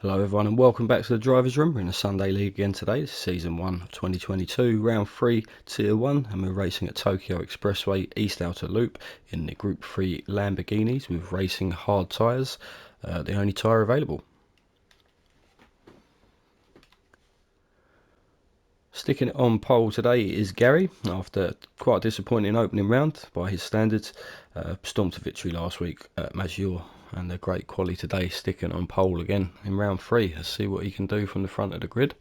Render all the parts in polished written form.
Hello everyone and welcome back to the Drivers Room. We're in the Sunday League again today. This is Season 1 of 2022, Round 3, Tier 1, and we're racing at Tokyo Expressway East Outer Loop in the Group 3 Lamborghinis with racing hard tyres, the only tyre available. Sticking it on pole today is Gary, after quite a disappointing opening round by his standards. Stormed to victory last week at Maggiore, and a great quality today, sticking on pole again in round 3. Let's see what he can do from the front of the grid.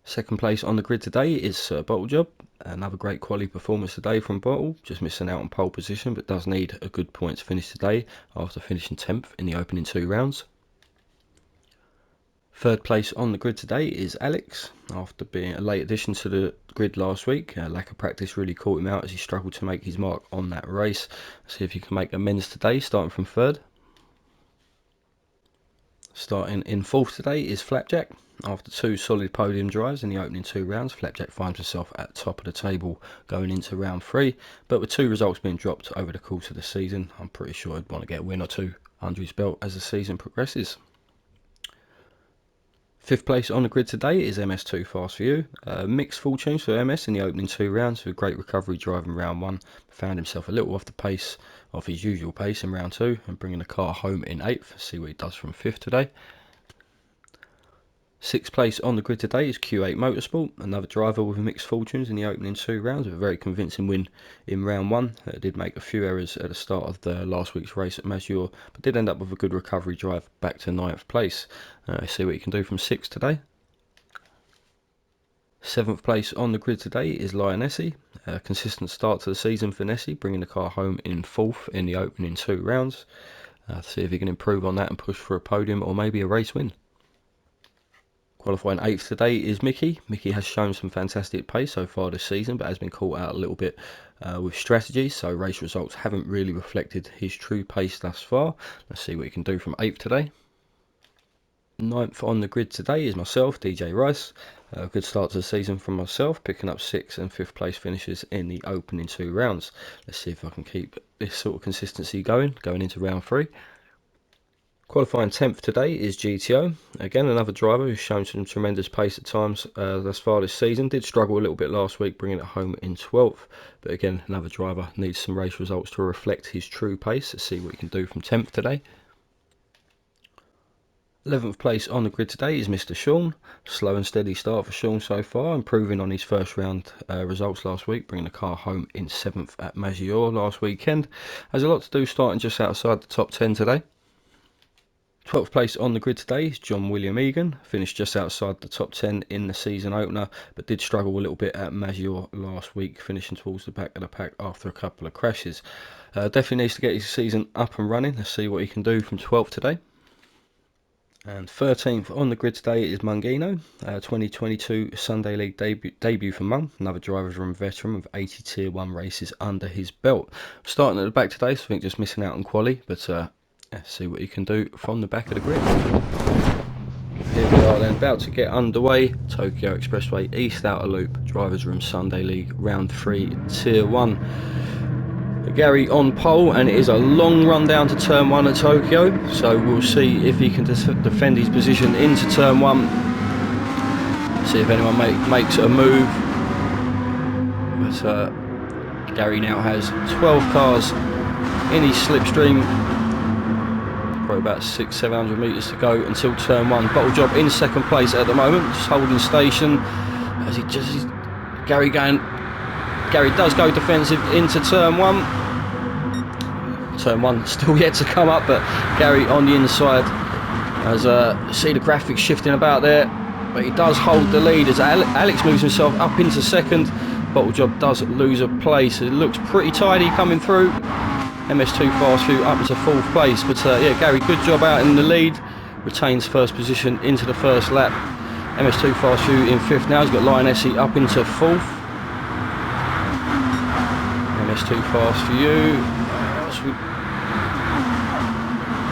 Second place on the grid today is Bottle Job. Another great quality performance today from Bottle, just missing out on pole position, but does need a good points finish today after finishing 10th in the opening 2 rounds. Third place on the grid today is Alex, after being a late addition to the grid last week. Lack of practice really caught him out as he struggled to make his mark on that race. See if he can make amends today, starting from third. Starting in fourth today is Flapjack. After 2 solid podium drives in the opening 2 rounds, Flapjack finds himself at the top of the table going into round 3. But with 2 results being dropped over the course of the season, I'm pretty sure he'd want to get a win or 2 under his belt as the season progresses. Fifth place on the grid today is MS2 Fast For You. Mixed fortunes for MS in the opening 2 rounds, with great recovery drive in round 1. Found himself a little off the pace of his usual pace in round 2 and bringing the car home in 8th. See what he does from 5th today. Sixth place on the grid today is Q8 Motorsport, another driver with mixed fortunes in the opening 2 rounds, with a very convincing win in round 1. Did make a few errors at the start of the last week's race at Maggiore, but did end up with a good recovery drive back to 9th place. See what he can do from 6th today. 7th place on the grid today is Lionessi. A consistent start to the season for Nessie, bringing the car home in 4th in the opening 2 rounds. See if he can improve on that and push for a podium or maybe a race win. Qualifying 8th today is Mickey. Mickey has shown some fantastic pace so far this season, but has been caught out a little bit with strategy, so race results haven't really reflected his true pace thus far. Let's see what he can do from 8th today. 9th on the grid today is myself, DJ Rice. A good start to the season from myself, picking up 6th and 5th place finishes in the opening 2 rounds. Let's see if I can keep this sort of consistency going into round 3. Qualifying 10th today is GTO. Again, another driver who's shown some tremendous pace at times thus far this season. Did struggle a little bit last week, bringing it home in 12th. But again, another driver needs some race results to reflect his true pace. Let's see what he can do from 10th today. 11th place on the grid today is Mr. Sean. Slow and steady start for Sean so far, improving on his first round results last week, bringing the car home in 7th at Maggiore last weekend. Has a lot to do starting just outside the top 10 today. 12th place on the grid today is John William Egan. Finished just outside the top 10 in the season opener, but did struggle a little bit at Maggiore last week, finishing towards the back of the pack after a couple of crashes. Definitely needs to get his season up and running. Let's see what he can do from 12th today. And 13th on the grid today is Mungino. 2022 Sunday League debut for Mung. Another Drivers Room veteran with 80 Tier 1 races under his belt. Starting at the back today, so I think just missing out on quali, but let's see what he can do from the back of the grid. Here we are then, about to get underway. Tokyo Expressway East Outer Loop, Drivers Room Sunday League, Round 3, Tier 1. Gary on pole, and it is a long run down to Turn 1 at Tokyo. So we'll see if he can defend his position into Turn 1. See if anyone makes a move. But Gary now has 12 cars in his slipstream. Probably about 600-700 metres to go until Turn 1. Bottle Job in second place at the moment, just holding station as Gary does go defensive into Turn 1. Turn 1 still yet to come up, but Gary on the inside, as see the graphics shifting about there, but he does hold the lead as Alex moves himself up into second. Bottle Job does lose a place. It looks pretty tidy coming through. MS2 Fast For You up into 4th place, but yeah, Gary, good job out in the lead, retains first position into the first lap. MS2 Fast For You in 5th now. He's got Lionessi up into 4th. MS2 Fast For You.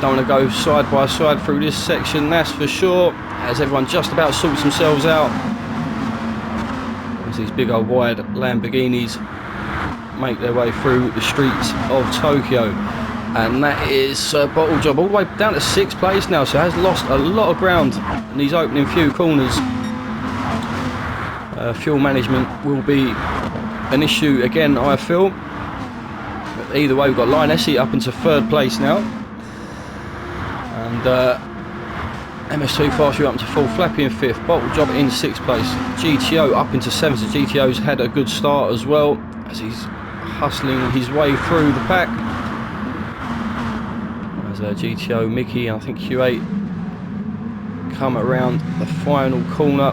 Don't want to go side by side through this section, that's for sure, as everyone just about sorts themselves out as these big old wide Lamborghinis make their way through the streets of Tokyo. And that is Bottle Job all the way down to 6th place now, so has lost a lot of ground in these opening few corners. Fuel management will be an issue again, I feel. But either way, we've got Lioness up into 3rd place now. And MS2 Fast You up into 4th, Flappy in 5th, Bottle Job in 6th place, GTO up into 7th. So GTO's had a good start as well as he's hustling his way through the pack. As GTO, Mickey, I think Q8 come around the final corner.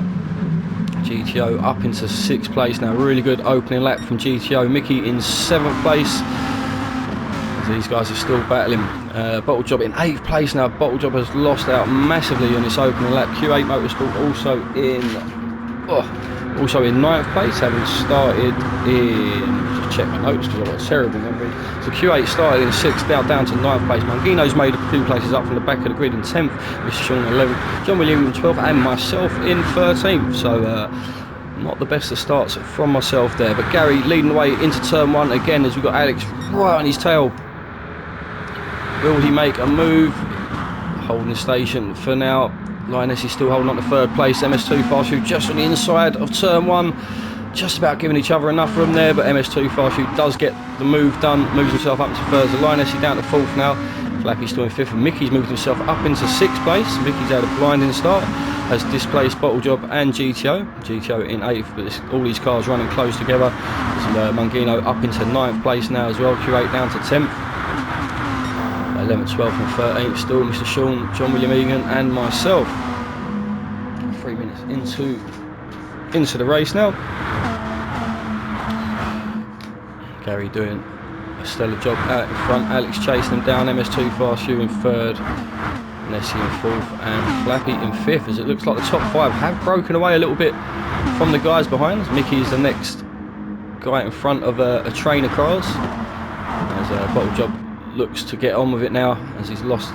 GTO up into 6th place now. Really good opening lap from GTO. Mickey in 7th place. These guys are still battling. Bottle Job in 8th place now. Bottle Job has lost out massively on this opening lap. Q8 Motorsport also in 9th place, having started in, just check my notes because I've got a terrible memory. So Q8 started in 6th, down to 9th place. Mangino's made a few places up from the back of the grid in 10th, Mr. Sean 11th, John William in 12th, and myself in 13th. So not the best of starts from myself there. But Gary leading the way into turn 1 again as we've got Alex right on his tail. Will he make a move? Holding station for now. Lioness is still holding on to 3rd place. MS2 Fast Food just on the inside of turn 1. Just about giving each other enough room there, but MS2 Fast Food does get the move done. Moves himself up to 3rd. So Lioness is down to 4th now. Flappy's still in 5th. And Mickey's moved himself up into 6th place. Mickey's had a blinding start. Has displaced Bottle Job and GTO. GTO in 8th, but all these cars running close together. There's Mangino up into 9th place now as well. Q8 down to 10th. 11th, 12th and 13th still Mr. Sean, John William Egan and myself. 3 minutes into the race now. Gary doing a stellar job out in front. Alex chasing them down. MS2 Fast You in 3rd. Nessie in 4th and Flappy in 5th, as it looks like the top 5 have broken away a little bit from the guys behind. Mickey is the next guy in front of a train of cars. As Bottle Job looks to get on with it now, as he's lost a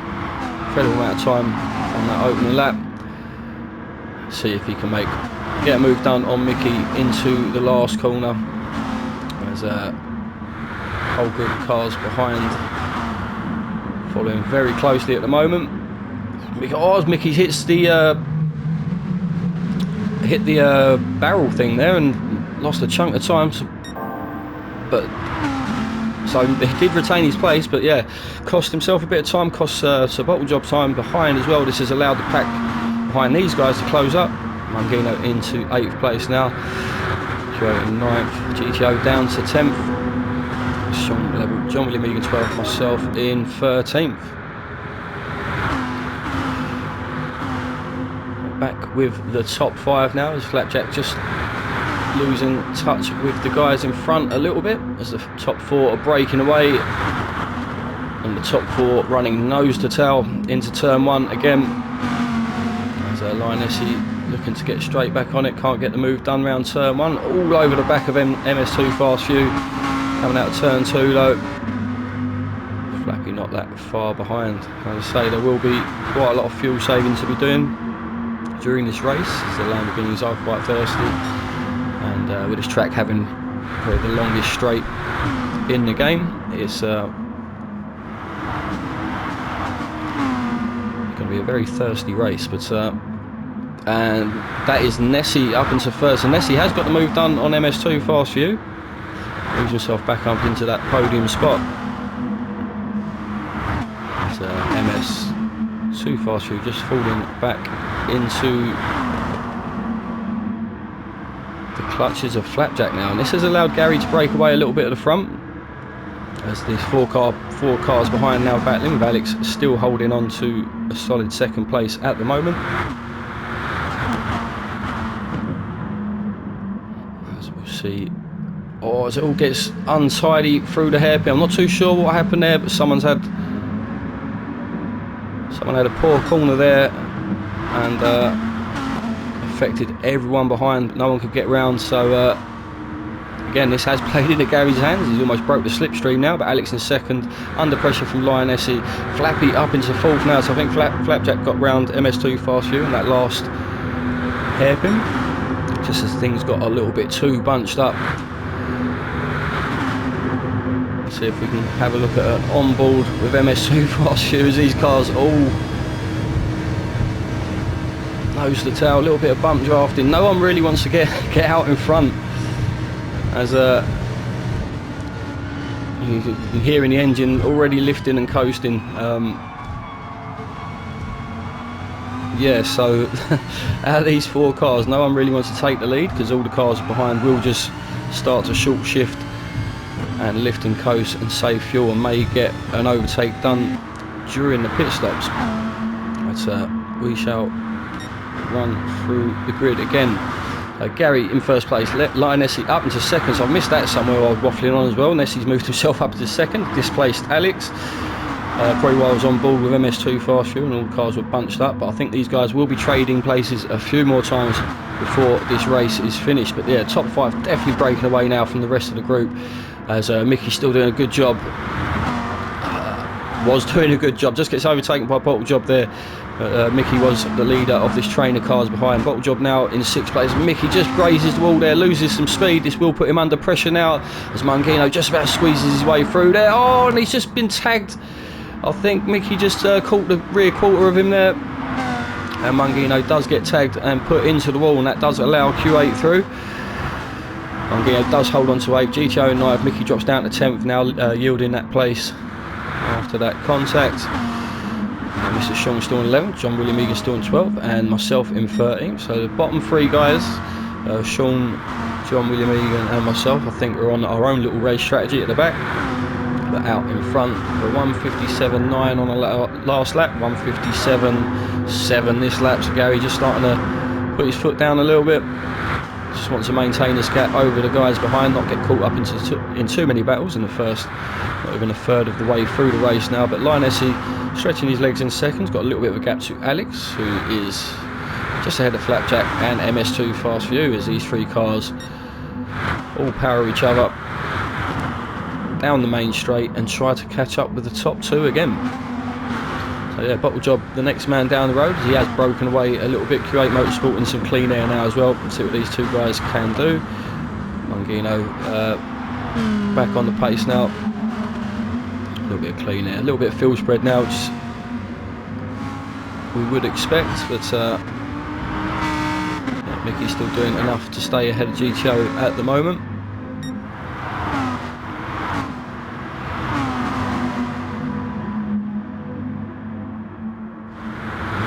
incredible amount of time on that opening lap. See if he can get a move done on Mickey into the last corner. There's a whole group of cars behind, following very closely at the moment. Mickey hits the barrel thing there and lost a chunk of time. So he did retain his place, but yeah, cost himself a bit of time, cost Sir Bottle Job time behind as well. This has allowed the pack behind these guys to close up. Mangino into 8th place now. Q8 in 9th. GTO down to 10th. Sean 11th. John William Egan 12th. Myself in 13th. Back with the top 5 now as Flapjack just losing touch with the guys in front a little bit as the top 4 are breaking away, and the top 4 running nose to tail into turn 1 again. As Lioness looking to get straight back on it, can't get the move done round turn 1, all over the back of MS2 Fast Few. Coming out of turn 2 though, Flappy not that far behind. As I say, there will be quite a lot of fuel saving to be doing during this race, as the Lamborghinis are quite thirsty, and with this track having probably the longest straight in the game, it's going to be a very thirsty race. But and that is Nessie up into first, and Nessie has got the move done on MS2 Fast Few, moves himself back up into that podium spot. MS2 Fast Few just falling back into the clutches of Flapjack now, and this has allowed Gary to break away a little bit at the front, as these four cars behind now battling, with Alex still holding on to a solid second place at the moment. As we'll see, as it all gets untidy through the hairpin, I'm not too sure what happened there, but someone had a poor corner there and affected everyone behind. No one could get round, so again, this has played into Gary's hands. He's almost broke the slipstream now, but Alex in second, under pressure from Lioness. Flappy up into fourth now, so I think Flapjack got round MS2 Fast Few in that last hairpin, just as things got a little bit too bunched up. See if we can have a look at an on board with MS2 fast shoes. These cars all nose to tail, a little bit of bump drafting. No one really wants to get out in front, as you can hear in the engine already lifting and coasting. Yeah, so out of these 4 cars, no one really wants to take the lead, because all the cars behind will just start to short shift and lift and coast and save fuel, and may get an overtake done during the pit stops. But we shall run through the grid again. Gary in first place, Lion Nessie up into second, so I've missed that somewhere while I was waffling on as well. Nessie's moved himself up into second, displaced Alex. Probably while I was on board with MS2 fast fuel and all the cars were bunched up, but I think these guys will be trading places a few more times before this race is finished. But yeah, top 5 definitely breaking away now from the rest of the group, as Mickey's still doing a good job. Was doing a good job, just gets overtaken by Bottle Job there. Mickey was the leader of this train of cars behind. Bottle Job now in 6th place. Mickey just grazes the wall there, loses some speed. This will put him under pressure now, as Mangino just about squeezes his way through there. Oh, and he's just been tagged. I think Mickey just caught the rear quarter of him there, and Mangino does get tagged and put into the wall, and that does allow Q8 through. Mangino does hold on to 8. GTO and 9. Mickey drops down to 10th now, yielding that place after that contact. Mr. Sean still in 11th, John William Egan still in 12th, and myself in 13th. So the bottom 3 guys, Sean, John William Egan and myself, I think we're on our own little race strategy at the back. But out in front, the 157.9 on the last lap, 157.7 this lap. So Gary just starting to put his foot down a little bit. Just wants to maintain this gap over the guys behind, not get caught up in too many battles in the first, not even a third of the way through the race now. But Lion Nessie stretching his legs in seconds, got a little bit of a gap to Alex, who is just ahead of Flapjack and MS2 Fast View, as these 3 cars all power each other down the main straight and try to catch up with the top 2 again. So yeah, Bottle Job, the next man down the road. He has broken away a little bit. Q8 Motorsport in some clean air now as well. Let's see what these 2 guys can do. Mangino back on the pace now. A little bit of clean air, a little bit of field spread now, which we would expect, but yeah, Mickey's still doing enough to stay ahead of GTO at the moment.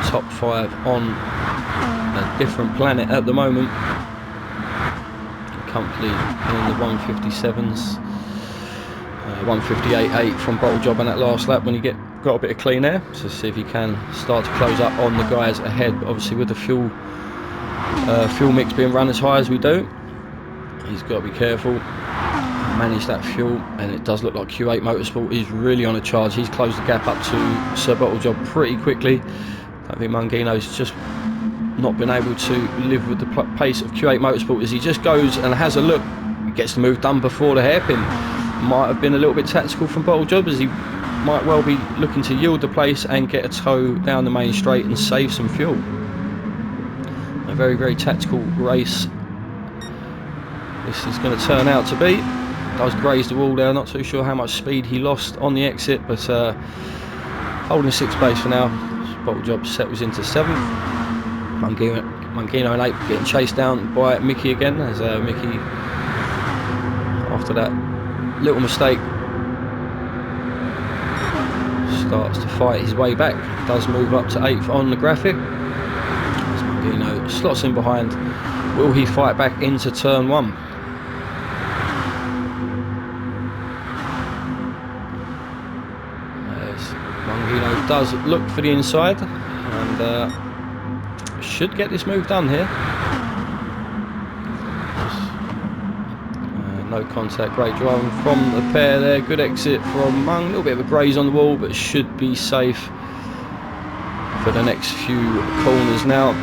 Top 5 on a different planet at the moment, comfortably in the 157s, 158.8 from Bottle Job on that last lap when he got a bit of clean air. So see if he can start to close up on the guys ahead. But obviously with the fuel mix being run as high as we do, he's got to be careful, manage that fuel, and it does look like Q8 Motorsport is really on a charge. He's closed the gap up to Sir Bottle Job pretty quickly. I think Mangino's just not been able to live with the pace of Q8 Motorsport, as he just goes and has a look, gets the move done before the hairpin. Might have been a little bit tactical from Bottle Job, as he might well be looking to yield the place and get a tow down the main straight and save some fuel. A very, very tactical race this is going to turn out to be. Does graze the wall there, not too sure how much speed he lost on the exit, but holding 6th place for now. Bottle Job settles into 7th. Mangino and 8 getting chased down by Mickey again, as Mickey, after that little mistake, starts to fight his way back. Does move up to 8th on the graphic, as Mangino slots in behind. Will he fight back into turn 1? Mangino does look for the inside and should get this move done here. No contact, great driving from the pair there. Good exit from Mung. A little bit of a graze on the wall, but should be safe for the next few corners now.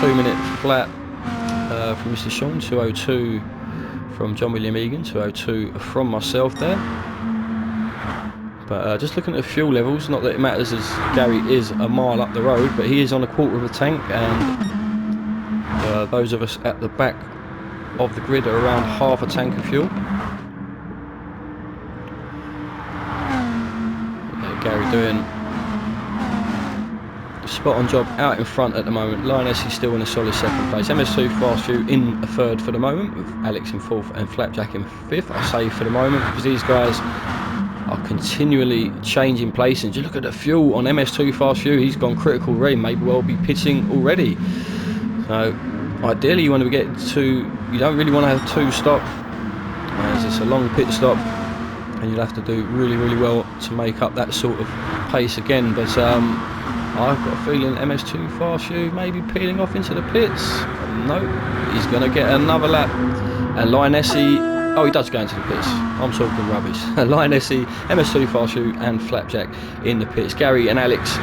2-minute flat from Mr. Sean, 2:02 from John William Egan, 2:02 from myself there. But just looking at the fuel levels, not that it matters as Gary is a mile up the road, but he is on a quarter of a tank, and those of us at the back of the grid at around half a tank of fuel. Okay, Gary doing a spot on job out in front at the moment. Lioness is still in a solid second place. MS2 Fast Few in a third for the moment, with Alex in fourth and Flapjack in fifth. I say for the moment because these guys are continually changing place. And just look at the fuel on MS2 Fast Few. He's gone critical already, may well be pitting already. So ideally you want to get to, you don't really want to have two stop, as it's a long pit stop and you'll have to do really well to make up that sort of pace again. But I've got a feeling MS2 Fast Few may be peeling off into the pits. No, he's going to get another lap. And Lionessi, oh, he does go into the pits. I'm talking rubbish. Lionessi, MS2 Fast Few and Flapjack in the pits. Gary and Alex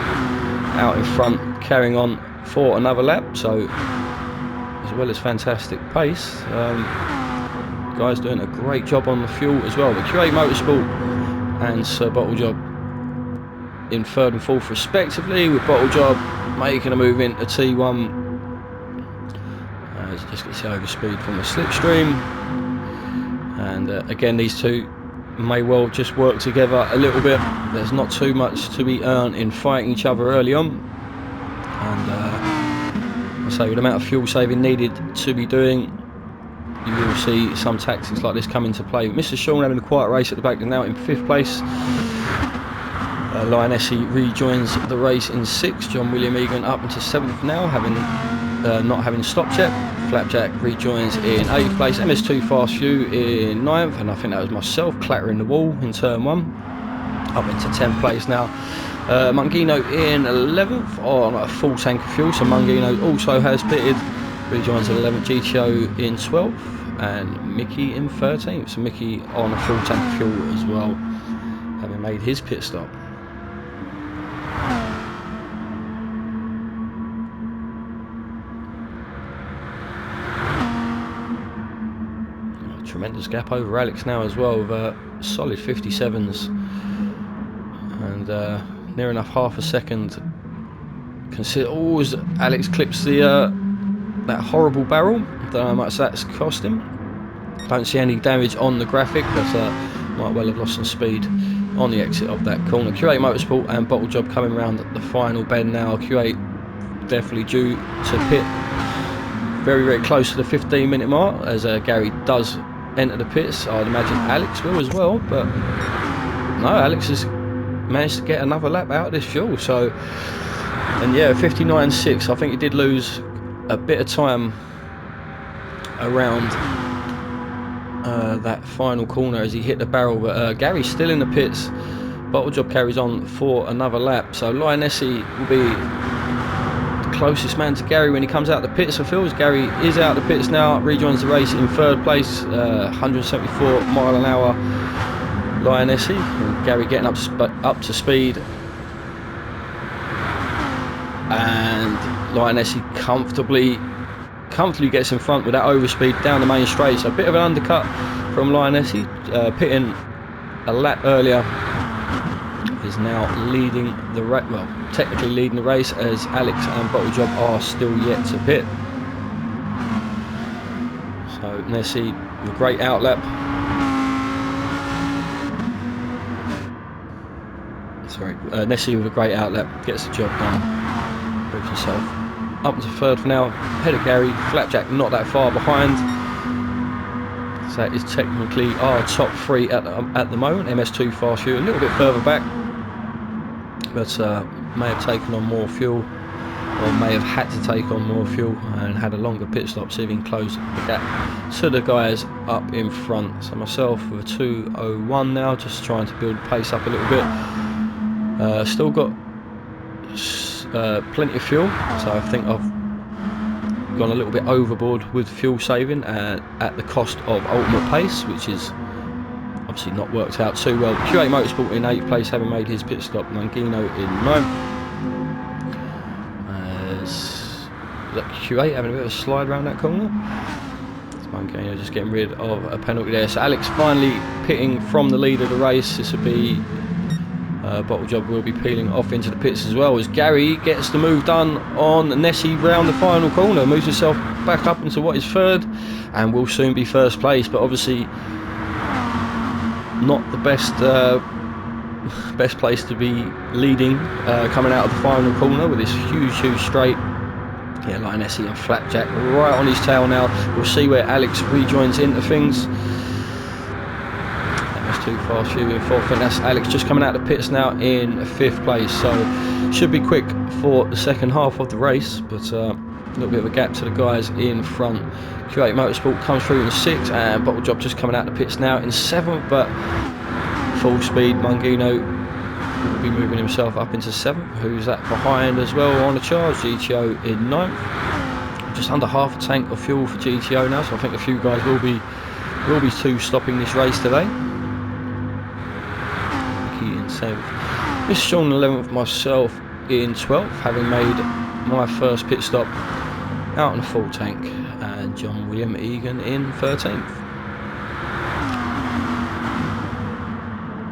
out in front, carrying on for another lap. So, as well as fantastic pace, guys doing a great job on the fuel as well. The Q8 Motorsport and Sir Bottle Job in third and fourth respectively, with Bottle Job making a move into T1 as he just gets the overspeed from the slipstream. And again, these two may well just work together a little bit. There's not too much to be earned in fighting each other early on, and I say with the amount of fuel saving needed to be doing, you will see some tactics like this come into play. Mr. Sean having a quiet race at the back, now in fifth place. Lionessi rejoins the race in sixth. John William Egan up into seventh now, having not having stopped yet. Flapjack rejoins in 8th place. MS2 Fast Few in 9th, and I think that was myself clattering the wall in turn 1. Up into 10th place now. Mungino in 11th on a full tank of fuel, so Mungino also has pitted. Rejoins in 11th. GTO in 12th, and Mickey in 13th. So Mickey on a full tank of fuel as well, having made his pit stop. Tremendous gap over Alex now as well, with solid 57s, and near enough half a second. Consider, oh, as Alex clips the that horrible barrel. Don't know how much that's cost him. Don't see any damage on the graphic, but might well have lost some speed on the exit of that corner. Q8 Motorsport and Bottle Job coming round the final bend now. Q8 definitely due to pit very close to the 15-minute mark, as Gary does enter the pits. I'd imagine Alex will as well, but no, Alex has managed to get another lap out of this fuel. So, and yeah, 59.6. I think he did lose a bit of time around that final corner as he hit the barrel, but Gary's still in the pits. Bottle Job carries on for another lap, so Lionessi will be the closest man to Gary when he comes out the pits. I feel as Gary is out the pits now, rejoins the race in third place, 174 mile an hour Lionessi, and Gary getting up to speed, and Lionessi comfortably gets in front with that overspeed down the main straight. So a bit of an undercut from Lionessi, pitting a lap earlier, is now leading the race. Well, technically leading the race, as Alex and Bottle Job are still yet to pit. So Nessie with a great outlap. Nessie with a great outlap gets the job done. Proves himself up to third for now, ahead of Gary. Flapjack not that far behind. So that is technically our top three at the moment. MS2 Fast Few a little bit further back, but may have taken on more fuel, or may have had to take on more fuel, and had a longer pit stop, so even closed the gap to the guys up in front. So myself with a 2:01 now, just trying to build pace up a little bit. Still got plenty of fuel, so I think I've gone a little bit overboard with fuel saving at the cost of ultimate pace, which is obviously not worked out too well. Q8 Motorsport in 8th place, having made his pit stop. Mangino in 9th. That Q8 having a bit of a slide around that corner. Mangino just getting rid of a penalty there. So Alex finally pitting from the lead of the race. This would be Bottle Job will be peeling off into the pits as well, as Gary gets the move done on Nessie round the final corner, moves himself back up into what is third, and will soon be first place. But obviously not the best place to be leading coming out of the final corner with this huge straight. Yeah, like Nessie and Flapjack right on his tail now. We'll see where Alex rejoins into things. That's too fast, you in fourth, and that's Alex just coming out of the pits now in fifth place. So should be quick for the second half of the race, but a little bit of a gap to the guys in front. Q8 Motorsport comes through in sixth, and Bottle Job just coming out of the pits now in seventh, but full speed Mungino will be moving himself up into seventh. Who's that behind as well on the charge? GTO in ninth. Just under half a tank of fuel for GTO now, so I think a few guys will be stopping this race today. Mickey in seventh. Mr. Sean 11th, myself in 12th, having made my first pit stop out on a full tank, and John William Egan in 13th.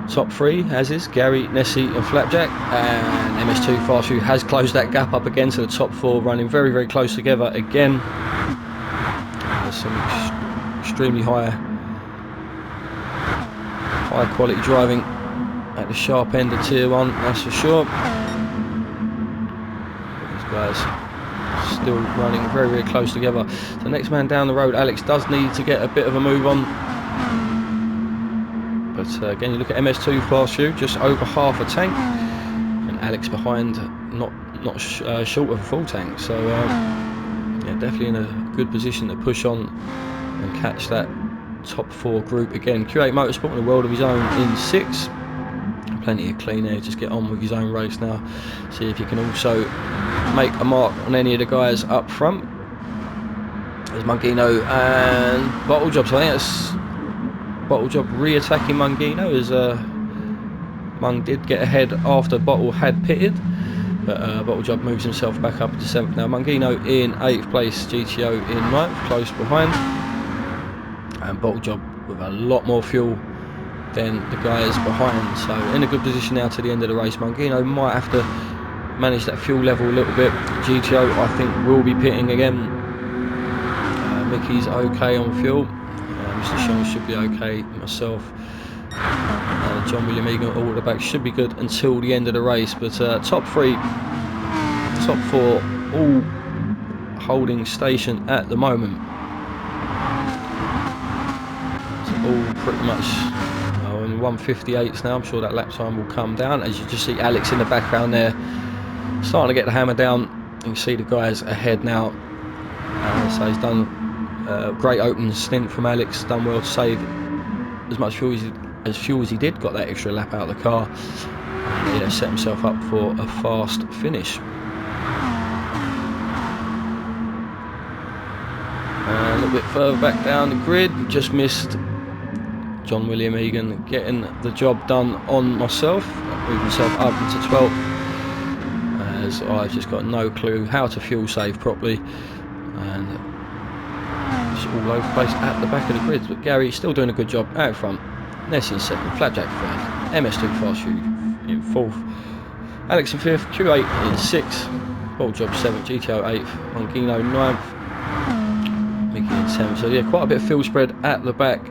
Top three, as is Gary, Nessie and Flapjack, and MS2 Fast Food has closed that gap up again to the top four, running very close together again. Some extremely high quality driving at the sharp end of tier 1, that's for sure. These guys still running very close together. The next man down the road, Alex, does need to get a bit of a move on. But again, you look at MS2 Fast Food, just over half a tank, and Alex behind, not short of a full tank. So yeah, definitely in a good position to push on and catch that top four group again. Q8 Motorsport in a world of his own in sixth. Plenty of clean air, just get on with his own race now. See if he can also make a mark on any of the guys up front. There's Mungino and Bottle Job. So I think that's Bottle Job re-attacking Mungino, as Mung did get ahead after Bottle had pitted, but Bottle Job moves himself back up to 7th now. Mungino in 8th place, GTO in 9th, close behind, and Bottle Job with a lot more fuel than the guys behind, so in a good position now to the end of the race. Mungino might have to manage that fuel level a little bit. GTO I think will be pitting again. Mickey's okay on fuel. Mr. Sean should be okay. Myself, John William Egan, all at the back should be good until the end of the race. But top three, top four, all holding station at the moment. So all pretty much in 1:58s now. I'm sure that lap time will come down, as you just see Alex in the background there, starting to get the hammer down. You can see the guys ahead now. So he's done great opening stint from Alex, done well to save as much fuel as he did, got that extra lap out of the car, and he set himself up for a fast finish. A little bit further back down the grid, just missed John William Egan getting the job done on myself, moved himself up into 12th, as I've just got no clue how to fuel save properly, and all over the place at the back of the grid. But Gary still doing a good job out front. Nessie in 2nd, Flapjack 3rd, MS2 Fast Food in 4th, Alex in 5th, Q8 in 6th, Bottle Job 7th, GTO 8th, Mungino 9th, Mickey in 7th. So yeah, quite a bit of field spread at the back.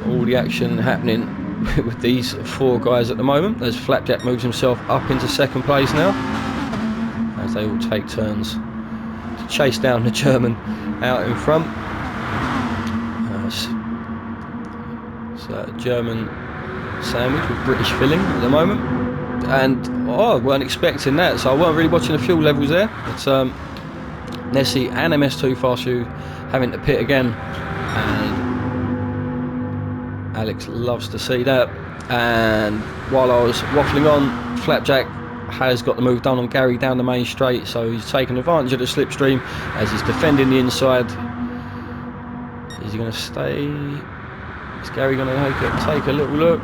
All the action happening with these four guys at the moment, as Flapjack moves himself up into 2nd place now, as they all take turns to chase down the German out in front. So German sandwich with British filling at the moment, and I weren't expecting that, so I weren't really watching the fuel levels there. But Nessie and MS2 Fast Food having to pit again, and Alex loves to see that. And while I was waffling on, Flapjack has got the move done on Gary down the main straight, so he's taking advantage of the slipstream as he's defending the inside. Is he going to stay? Is Gary going to take a little look?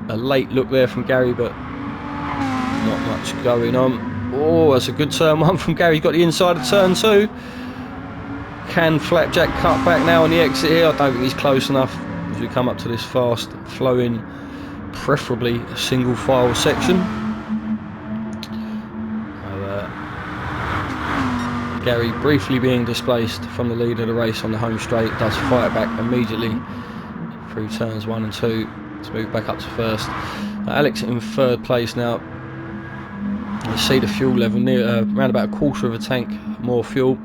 A late look there from Gary, but not much going on. Oh, that's a good turn 1 from Gary. He's got the inside of turn 2. Can Flapjack cut back now on the exit here? I don't think he's close enough as we come up to this fast flowing preferably a single file section. Gary, briefly being displaced from the lead of the race on the home straight, does fight back immediately through turns 1 and 2 to move back up to first. Alex in third place now. You see the fuel level near around about a quarter of a tank more fuel.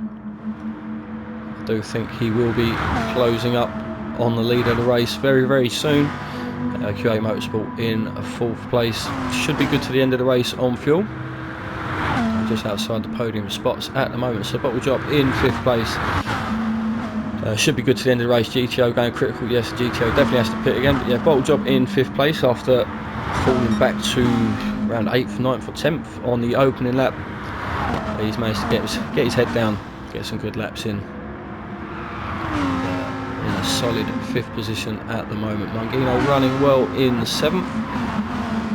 I do think he will be closing up on the lead of the race very soon. QA Motorsport in fourth place, should be good to the end of the race on fuel. Just outside the podium spots at the moment. So Bottle Job in 5th place, should be good to the end of the race. GTO going critical. Yes, GTO definitely has to pit again, but yeah, Bottle Job in 5th place after falling back to around 8th, 9th or 10th on the opening lap. He's managed to get his head down, get some good laps in a solid 5th position at the moment. Mangino running well in 7th,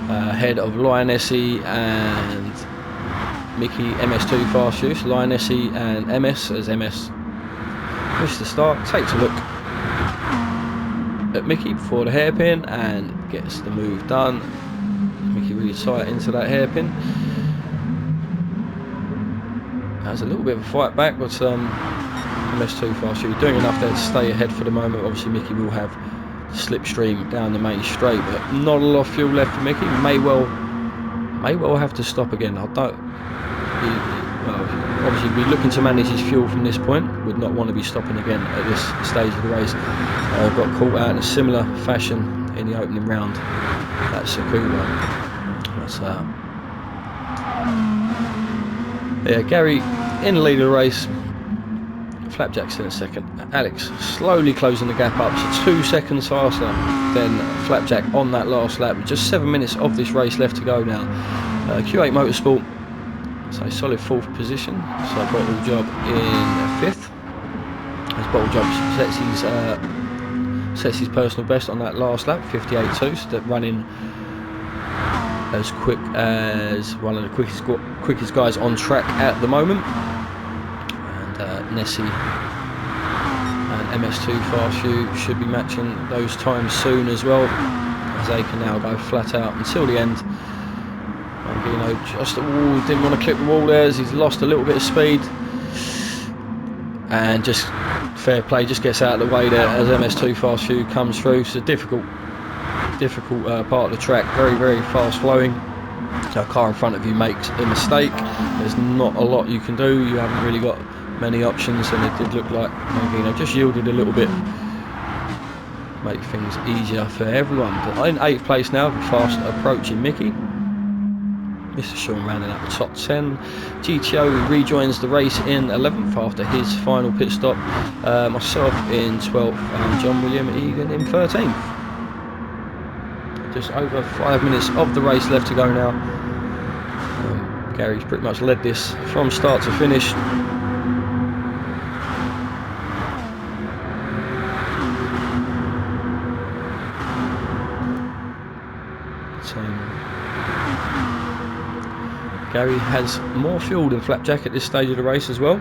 ahead of Lionessi and Mickey MS2 fast use. Lionessi and MS, as MS pushes the start, takes a look at Mickey before the hairpin and gets the move done. Mickey really tight into that hairpin. Has a little bit of a fight back, but MS2 fast use doing enough there to stay ahead for the moment. Obviously Mickey will have slipstream down the main straight, but not a lot of fuel left for Mickey. May well have to stop again. I don't. Well, obviously be looking to manage his fuel from this point. Would not want to be stopping again at this stage of the race. Got caught out in a similar fashion in the opening round at Sakuma. Yeah, Gary in the lead of the race. Flapjack's in a second. Alex slowly closing the gap up, so 2 seconds faster than Flapjack on that last lap. Just 7 minutes of this race left to go now. Q8 Motorsport, so solid 4th position. So Bottle Job in 5th. As Bottle Job sets his personal best on that last lap, 58.2. So running as quick as one of the quickest guys on track at the moment. Nessie and MS2 fast should be matching those times soon as well, as they can now go flat out until the end. Mangino just didn't want to clip the wall there as he's lost a little bit of speed, and just fair play, just gets out of the way there as MS2 fast comes through. It's a difficult part of the track, very fast flowing. So a car in front of you makes a mistake, there's not a lot you can do. You haven't really got many options, and it did look like Mangino just yielded a little bit, make things easier for everyone. But in 8th place now, fast approaching Mickey. Mr. Sean rounding out the top 10. GTO rejoins the race in 11th after his final pit stop. Myself in 12th and John William Egan in 13th. Just over 5 minutes of the race left to go now. Gary's pretty much led this from start to finish. Gary has more fuel than Flapjack at this stage of the race as well,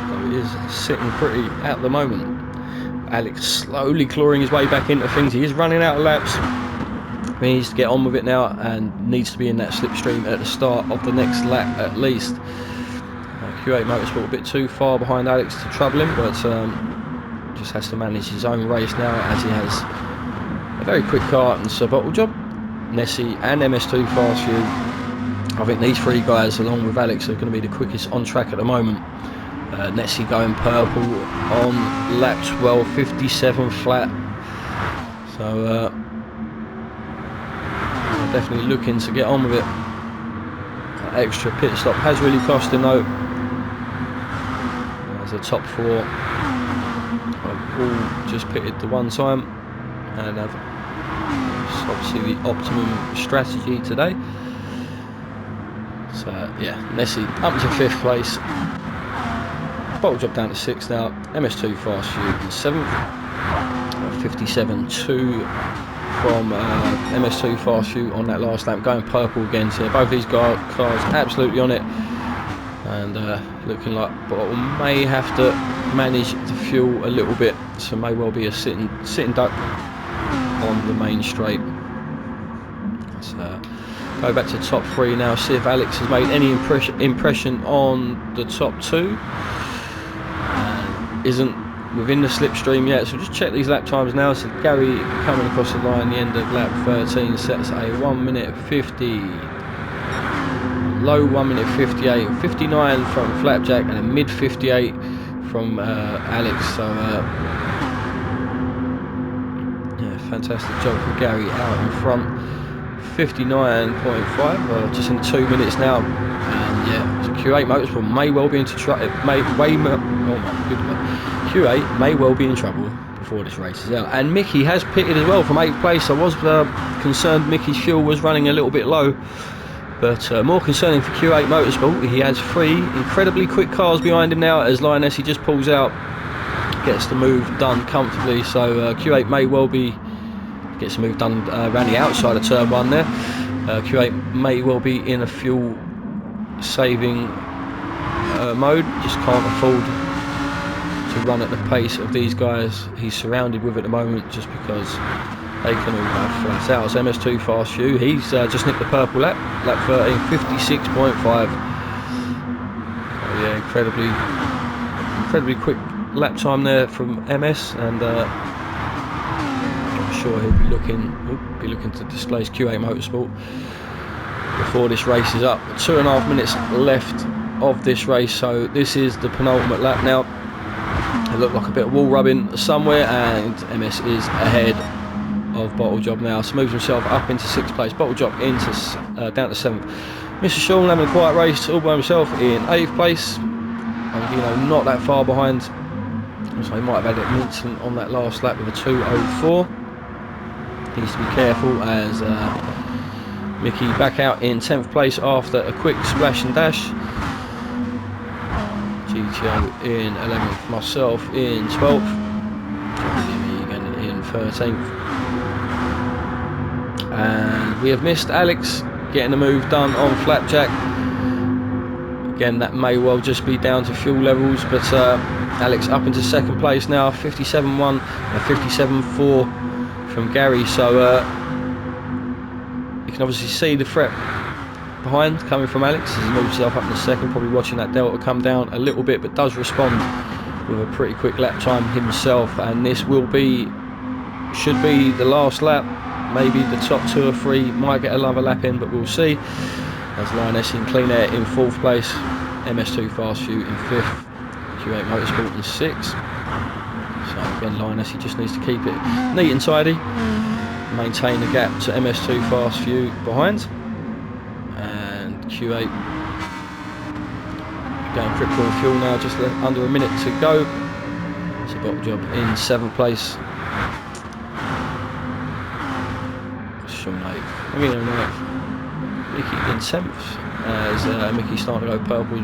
so he is sitting pretty at the moment. Alex slowly clawing his way back into things. He is running out of laps. He needs to get on with it now and needs to be in that slipstream at the start of the next lap at least. Q8 Motorsport a bit too far behind Alex to trouble him, but just has to manage his own race now, as he has a very quick car and so Bottle Job, Nessie and MS2 fast fuel. I think these 3 guys along with Alex are going to be the quickest on track at the moment. Nessie going purple on lap 12, 57 flat. So definitely looking to get on with it. That extra pit stop has really cost him though, as the top 4 have all just pitted the one time and have obviously the optimum strategy today. So yeah, Nessie up to 5th place. Bottle Job down to 6th now. MS2 fast fuel in 7th. 57.2 from MS2 fast fuel on that last lap, going purple again. So both these cars absolutely on it, and looking like Bottle may have to manage the fuel a little bit, so may well be a sitting duck on the main straight. Let's go back to the top 3 now, see if Alex has made any impression on the top 2. Isn't within the slipstream yet, so just check these lap times now. So Gary coming across the line, the end of lap 13, sets a 1 minute 50, low 1 minute 58, 59 from Flapjack, and a mid 58 from Alex. So yeah, fantastic job for Gary out in front. 59.5, just in 2 minutes now, and yeah, so Q8 Motorsport may well be into trouble. Q8 may well be in trouble before this race is out. And Mickey has pitted as well from 8th place. I was concerned Mickey's fuel was running a little bit low, but more concerning for Q8 Motorsport, he has 3 incredibly quick cars behind him now as Lioness just pulls out, gets the move done comfortably. So Q8 may well be gets the move done around the outside of turn 1 there. Q8 may well be in a fuel saving mode, just can't afford to run at the pace of these guys he's surrounded with at the moment, just because they can all go flat out. So MS2 Fast Few, he's just nicked the purple lap 13, 56.5. So yeah, incredibly quick lap time there from MS, and I'm sure he'll be looking to displace Q8 Motorsport before this race is up. 2.5 minutes left of this race, so this is the penultimate lap now. It looked like a bit of wall rubbing somewhere, and MS is ahead of Bottle Job now. So moves himself up into 6th place. Bottle Job into down to 7th. Mr. Sean having a quiet race all by himself in 8th place. And, not that far behind. So he might have had an incident on that last lap with a 2:04. Needs to be careful as Mickey back out in 10th place after a quick splash and dash. GTO in 11th, myself in 12th, Jimmy again in 13th, and we have missed Alex getting the move done on Flapjack. Again, that may well just be down to fuel levels, but Alex up into 2nd place now, 57.1 and 57.4 from Gary. So you can obviously see the threat behind coming from Alex as he moves himself up in 2nd, probably watching that delta come down a little bit, but does respond with a pretty quick lap time himself. And this should be the last lap. Maybe the top 2 or 3 might get another lap in, but we'll see. As Lioness in Clean Air in 4th place, MS2 Fast Few in 5th, Q8 Motorsport in 6th. So again, Lioness just needs to keep it neat and tidy, maintain the gap to MS2 Fast Few behind. And Q8 going critical on fuel now, just under a minute to go. So Bottle Job in 7th place. Sean 8th. Mickey in 10th as Mickey's starting to go purple.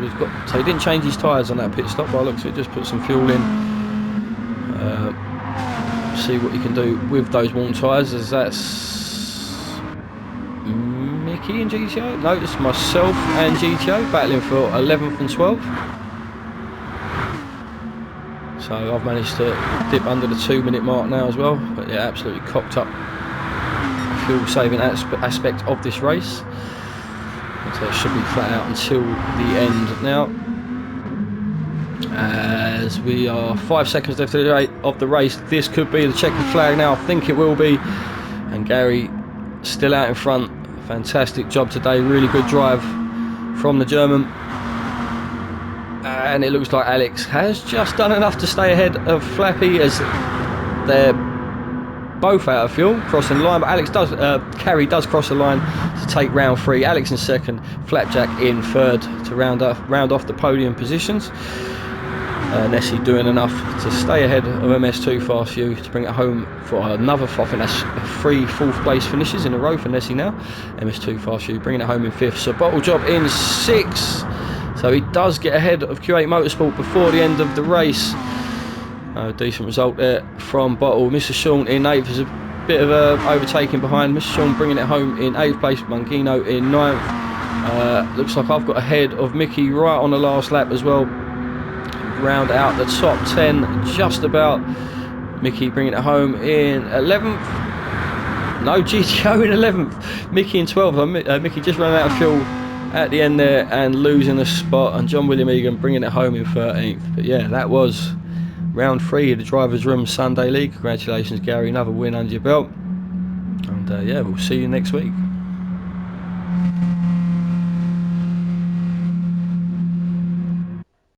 So he didn't change his tyres on that pit stop by the looks of it, just put some fuel in. See what you can do with those worn tyres, as that's Mickey and GTO. No, it's myself and GTO battling for 11th and 12th. So I've managed to dip under the 2 minute mark now as well, but yeah, absolutely cocked up fuel saving aspect of this race. So it should be flat out until the end now, as we are 5 seconds left of the race. This could be the checkered flag now, I think it will be. And Gary still out in front. Fantastic job today, really good drive from the German, and it looks like Alex has just done enough to stay ahead of Flappy as they're both out of fuel, crossing the line. But Carey does cross the line to take round 3. Alex in 2nd, Flapjack in 3rd to round off the podium positions. Nessie doing enough to stay ahead of MS2 Fast Few to bring it home for another, I think that's 3 4th place finishes in a row for Nessie now. MS2 Fast Few bringing it home in 5th. So Bottle Job in 6th. So he does get ahead of Q8 Motorsport before the end of the race. Decent result there from Bottle. Mr. Sean in 8th is a bit of a overtaking behind. Mr. Sean bringing it home in 8th place. Mungino in 9th. Looks like I've got ahead of Mickey right on the last lap as well. Round out the top 10 just about. Mickey bringing it home in 11th. No, GTO in 11th, Mickey in 12th. Mickey just ran out of fuel at the end there and losing a spot, and John William Egan bringing it home in 13th. But yeah, that was round 3 of the Drivers' Room Sunday League. Congratulations, Gary, another win under your belt. And yeah, we'll see you next week.